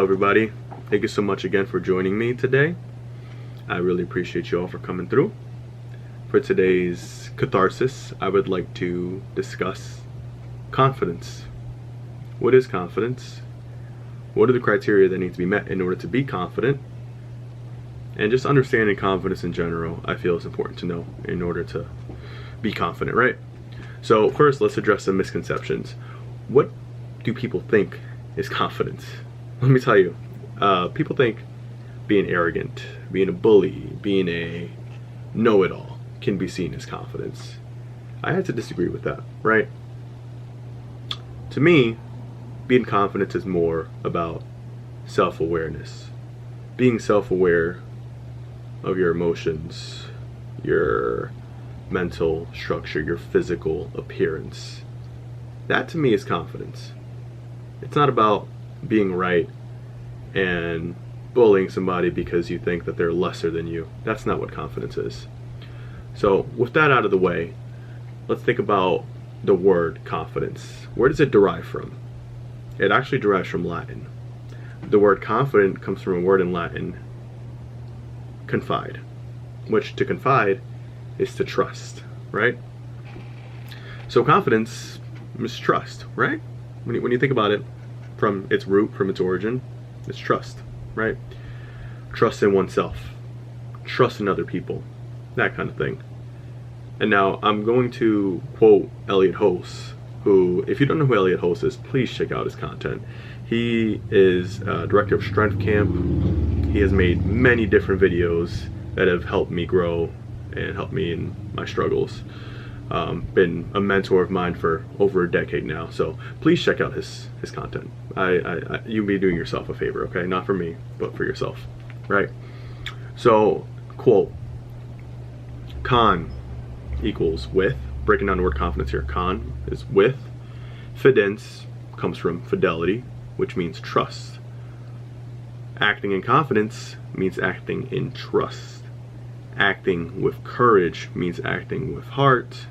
Hello everybody, thank you so much again for joining me today. I really appreciate you all for coming through. For today's catharsis, I would like to discuss confidence. What is confidence? What are the criteria that need to be met in order to be confident? And just understanding confidence in general, I feel is important to know in order to be confident, right? So first, let's address some misconceptions. What do people think is confidence? Let me tell you, people think being arrogant, being a bully, being a know-it-all can be seen as confidence. I had to disagree with that, right? To me, being confident is more about self-awareness. Being self-aware of your emotions, your mental structure, your physical appearance. That to me is confidence. It's not about being right and bullying somebody because you think that they're lesser than you. That's not what confidence is. So with that out of the way, let's think about the word confidence. Where does it derive from? It actually derives from Latin. The word confident comes from a word in Latin, confide, which to confide is to trust, right? So confidence is trust, right? When you think about it, from its root, from its origin, it's trust, right? Trust in oneself, trust in other people, that kind of thing. And now I'm going to quote Elliot Hose, who, if you don't know who Elliot Hose is, please check out his content. He is director of Strength Camp. He has made many different videos that have helped me grow and helped me in my struggles. Been a mentor of mine for over a decade now, so please check out his content. You'll be doing yourself a favor, okay? Not for me, but for yourself, right? So, quote, con equals with. Breaking down the word confidence here, con is with. Fidens comes from fidelity, which means trust. Acting in confidence means acting in trust. Acting with courage means acting with heart.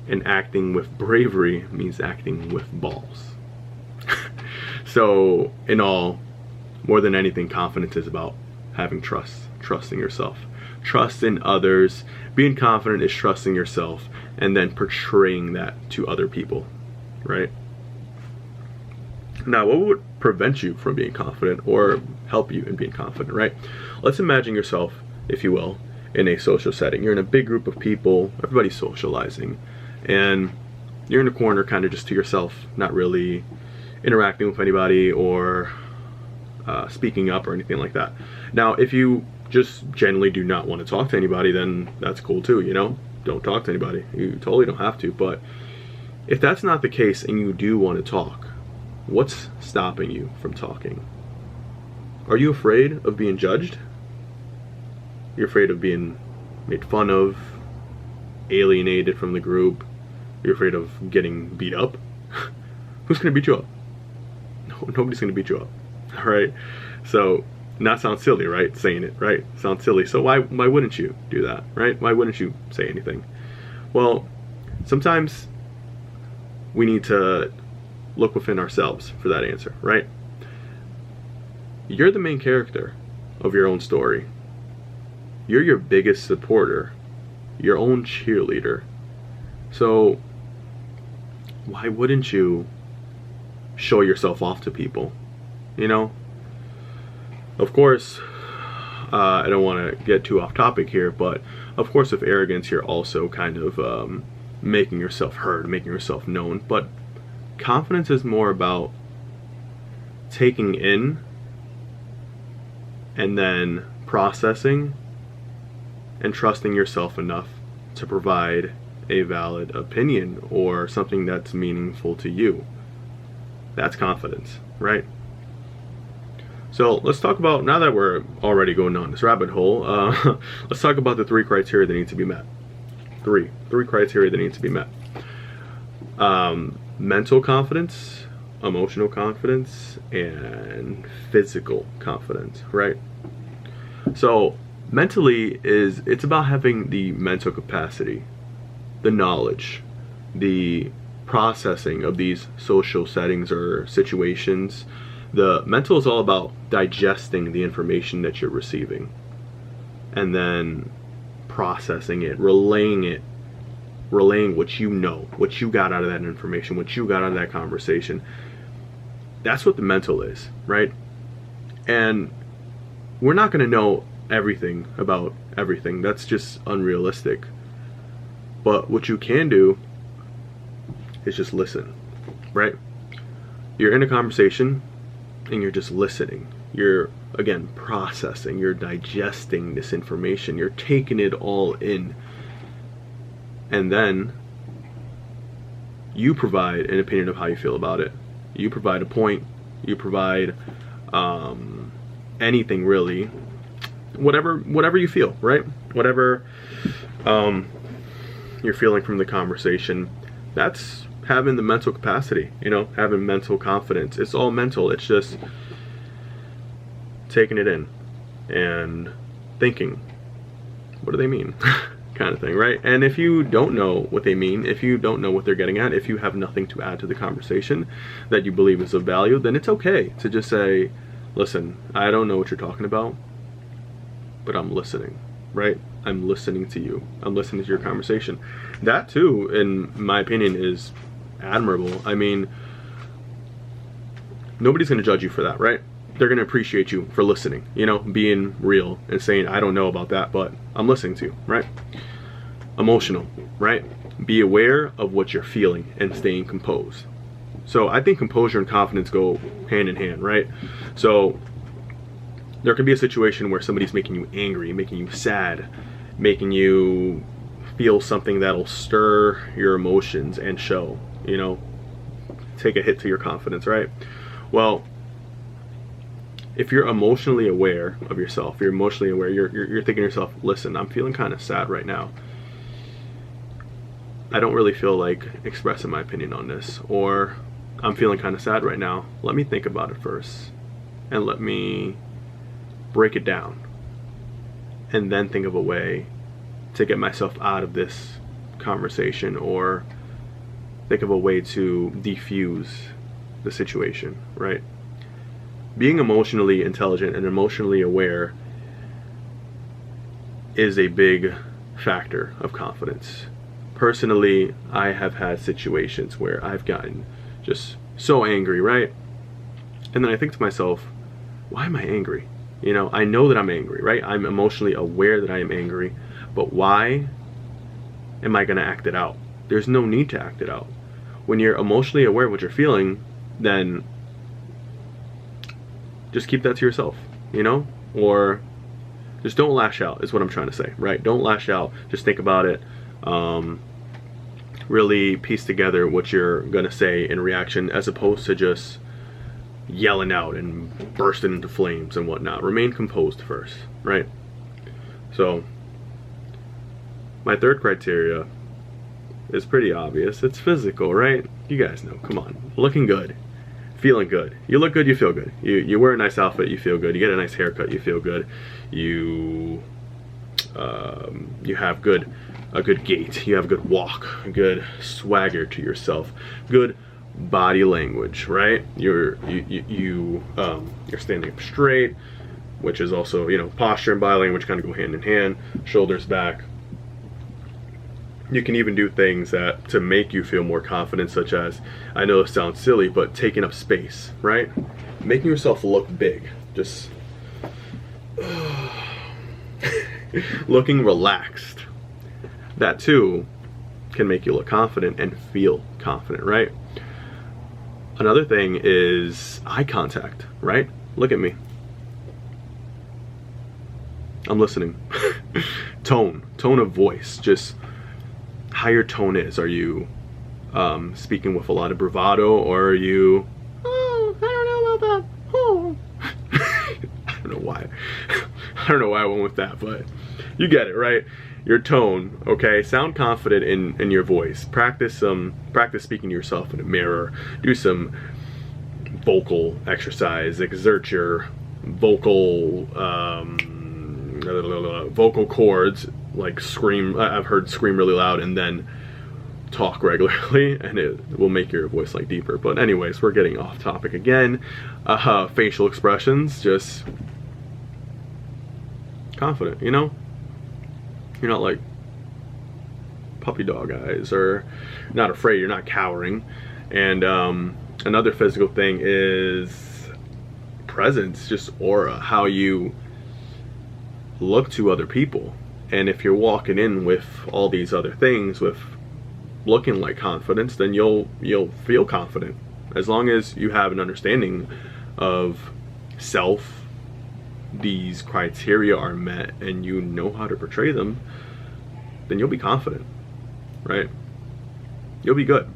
And acting with bravery means acting with balls. So, in all, more than anything, confidence is about having trust, trusting yourself, trust in others. Being confident is trusting yourself and then portraying that to other people, right? Now, what would prevent you from being confident or help you in being confident, right? Let's imagine yourself, if you will, in a social setting. You're in a big group of people, everybody's socializing, and you're in a corner kind of just to yourself, not really interacting with anybody or speaking up or anything like that. Now, if you just generally do not want to talk to anybody, then that's cool too, you know? Don't talk to anybody. You totally don't have to, but if that's not the case and you do want to talk, what's stopping you from talking? Are you afraid of being judged? You're afraid of being made fun of, alienated from the group. You're afraid of getting beat up. Who's going to beat you up? No, nobody's going to beat you up. All right. So, not sound silly, right? Saying it, right? Sounds silly. So why wouldn't you do that, right? Why wouldn't you say anything? Well, sometimes we need to look within ourselves for that answer, right? You're the main character of your own story. You're your biggest supporter, your own cheerleader. So why wouldn't you show yourself off to people? You know? Of course, I don't want to get too off topic here, but of course with arrogance you're also kind of making yourself heard, making yourself known. But confidence is more about taking in and then processing and trusting yourself enough to provide a valid opinion or something that's meaningful to you. That's confidence, right? So let's talk about, now that we're already going down this rabbit hole, let's talk about the three criteria that need to be met. Three criteria that need to be met. Mental confidence, emotional confidence, and physical confidence, right? So mentally it's about having the mental capacity, the knowledge, the processing of these social settings or situations The mental is all about digesting the information that you're receiving and then processing it, relaying what you know, what you got out of that information, what you got out of that conversation. That's what the mental is, right? And we're not going to know everything about everything. That's just unrealistic. But what you can do is just listen, right? You're in a conversation and you're just listening. You're, again, processing, you're digesting this information, you're taking it all in. And then you provide an opinion of how you feel about it. You provide a point, you provide anything really, whatever you feel, right? Whatever you're feeling from the conversation. That's having the mental capacity, having mental confidence. It's all mental. It's just taking it in and thinking, what do they mean? Kind of thing, right? And if you don't know what they mean, if you don't know what they're getting at, if you have nothing to add to the conversation that you believe is of value, then it's okay to just say, listen, I don't know what you're talking about, but I'm listening, right? I'm listening to you. I'm listening to your conversation. That too, in my opinion, is admirable. I mean, nobody's going to judge you for that, right? They're going to appreciate you for listening, being real and saying, I don't know about that, but I'm listening to you, right? Emotional, right? Be aware of what you're feeling and staying composed. So I think composure and confidence go hand in hand, right? So there could be a situation where somebody's making you angry, making you sad, making you feel something that'll stir your emotions and show, take a hit to your confidence, right? Well, if you're emotionally aware of yourself, you're thinking to yourself, listen, I'm feeling kind of sad right now. I don't really feel like expressing my opinion on this, or I'm feeling kind of sad right now. Let me think about it first, and let me break it down, and then think of a way to get myself out of this conversation, or think of a way to defuse the situation, right? Being emotionally intelligent and emotionally aware is a big factor of confidence. Personally, I have had situations where I've gotten just so angry, right? And then I think to myself, why am I angry? I know that I'm angry, right? I'm emotionally aware that I am angry, but why am I going to act it out? There's no need to act it out. When you're emotionally aware of what you're feeling, then just keep that to yourself, or just don't lash out is what I'm trying to say, right? Don't lash out. Just think about it. Really piece together what you're going to say in reaction, as opposed to just yelling out and bursting into flames and whatnot. Remain composed first, right? So my third criteria is pretty obvious. It's physical, right? You guys know, come on. Looking good. Feeling good. You look good, you feel good. You wear a nice outfit, you feel good. You get a nice haircut, you feel good. You have a good gait. You have a good walk, a good swagger to yourself, good body language, right? You're standing up straight, which is also, posture and body language kind of go hand in hand. Shoulders back. You can even do things that to make you feel more confident, such as, I know it sounds silly, but taking up space, right? Making yourself look big, just looking relaxed. That too can make you look confident and feel confident, right? Another thing is eye contact, right? Look at me. I'm listening. Tone of voice, just how your tone is. Are you speaking with a lot of bravado, or are you, oh, I don't know about that, oh. I don't know why I went with that, but you get it, right? Your tone, okay? Sound confident in your voice. Practice speaking to yourself in a mirror. Do some vocal exercise. Exert your vocal cords, like scream. I've heard scream really loud and then talk regularly, and it will make your voice like deeper. But anyways, we're getting off topic again. Facial expressions, just confident, you know? You're not like puppy dog eyes, or not afraid, you're not cowering. And another physical thing is presence, just aura, how you look to other people. And if you're walking in with all these other things, with looking like confidence, then you'll feel confident. As long as you have an understanding of self, these criteria are met, and you know how to portray them, then you'll be confident, right? You'll be good.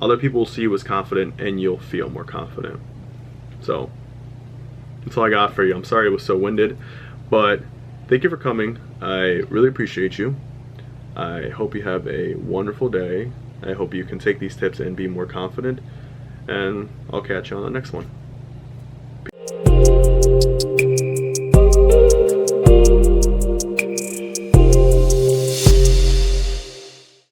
Other people will see you as confident, and you'll feel more confident. So that's all I got for you. I'm sorry it was so winded, but thank you for coming. I really appreciate you. I hope you have a wonderful day. I hope you can take these tips and be more confident. And I'll catch you on the next one.